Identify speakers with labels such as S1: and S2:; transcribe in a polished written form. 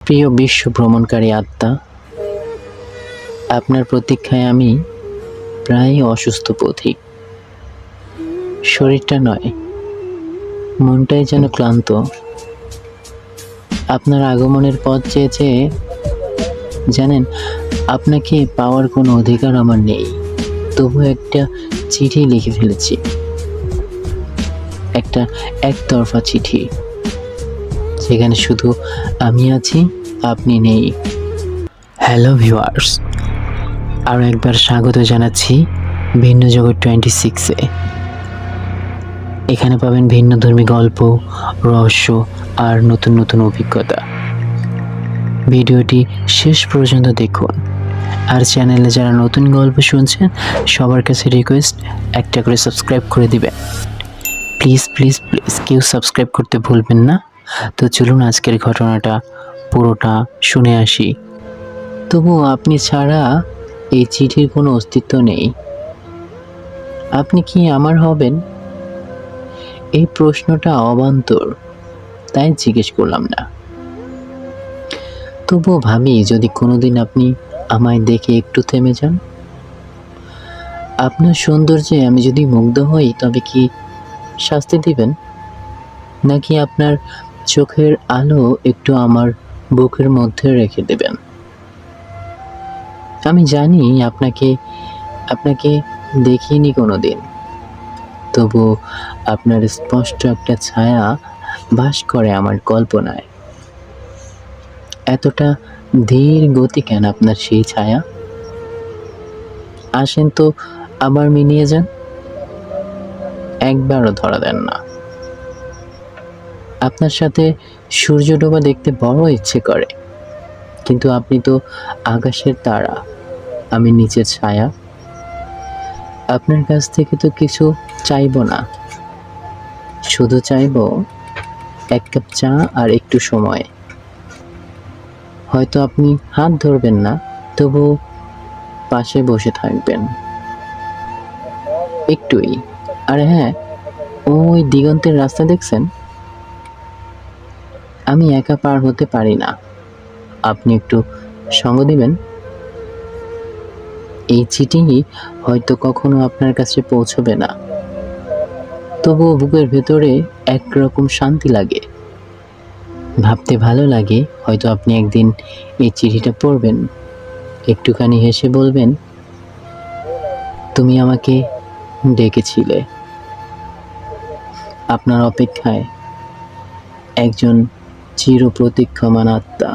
S1: প্রিয় বিশ্ব ভ্রমণকারী আত্মা, আপনার প্রতীক্ষায় আমি প্রায় অসুস্থ পথিক। শরীরটা নয়, মনটাই যেন ক্লান্ত। আপনার আগমনের পথ চেয়ে চেয়ে, জানেন, আপনাকে পাওয়ার কোনো অধিকার আমার নেই, তবু একটা চিঠি লিখে ফেলেছি। একটা একতরফা চিঠি, সেখানে শুধু আমি আছি, আপনি নেই। হ্যালো ভিউয়ার্স, আরও একবার স্বাগত জানাচ্ছি ভিন্ন জগৎ 26-এ। এখানে পাবেন ভিন্নধর্মী গল্প, রহস্য আর নতুন নতুন অভিজ্ঞতা। ভিডিওটি শেষ পর্যন্ত দেখুন। আর চ্যানেলে যারা নতুন গল্প শুনছেন, সবার কাছে রিকোয়েস্ট, একটা করে সাবস্ক্রাইব করে দিবেন। প্লিজ প্লিজ প্লিজ কেউ সাবস্ক্রাইব করতে ভুলবেন না। তো চলুন আজকের ঘটনাটা পুরোটা শুনে আসি। তবু আপনি ছাড়া এই চিঠির কোনো অস্তিত্ব নেই। আপনি কি আমার হবেন? এই প্রশ্নটা অবান্তর, তাই জিজ্ঞেস করলাম না। তবুও ভাবি, যদি কোনোদিন আপনি আমায় দেখে একটু থেমে যান, আপনার সৌন্দর্যে আমি যদি মুগ্ধ হই, তবে কি শাস্তি দিবেন? নাকি আপনার চোখের আলো একটু আমার বুকের মধ্যে রেখে দেবেন? আমি জানি আপনাকে দেখিনি কোনোদিন, তবু আপনার স্পষ্ট একটা ছায়া বাস করে আমার কল্পনায়। এতটা ধীর গতি কেন আপনার সেই ছায়া? আসেন তো আবার মিলিয়ে যান, একবারও ধরা দেন না। আপনার সাথে সূর্য ডোবা দেখতে বড় ইচ্ছে করে, কিন্তু আপনি তো আকাশের তারা, আমি নিচের ছায়া। আপনার কাছ থেকে তো কিছু চাইবো না, শুধু চাইবো এক কাপ চা আর একটু সময়। হয়তো আপনি হাত ধরবেন না, তবু পাশে বসে থাকবেন একটুই। আর হ্যাঁ, ওই দিগন্তের রাস্তা দেখছেন? আমি একা পার হতে পারি না, আপনি একটু সঙ্গ দিবেন। এই চিঠি হয়তো কখনো আপনার কাছে পৌঁছবে না, তবুও বুকের ভেতরে একরকম শান্তি লাগে। ভাবতে ভালো লাগে, হয়তো আপনি একদিন এই চিঠিটা পড়বেন, একটুখানি হেসে বলবেন, তুমি আমাকে ডেকেছিলে। আপনার অপেক্ষায় একজন চির প্রতীক্ষমান আত্মা।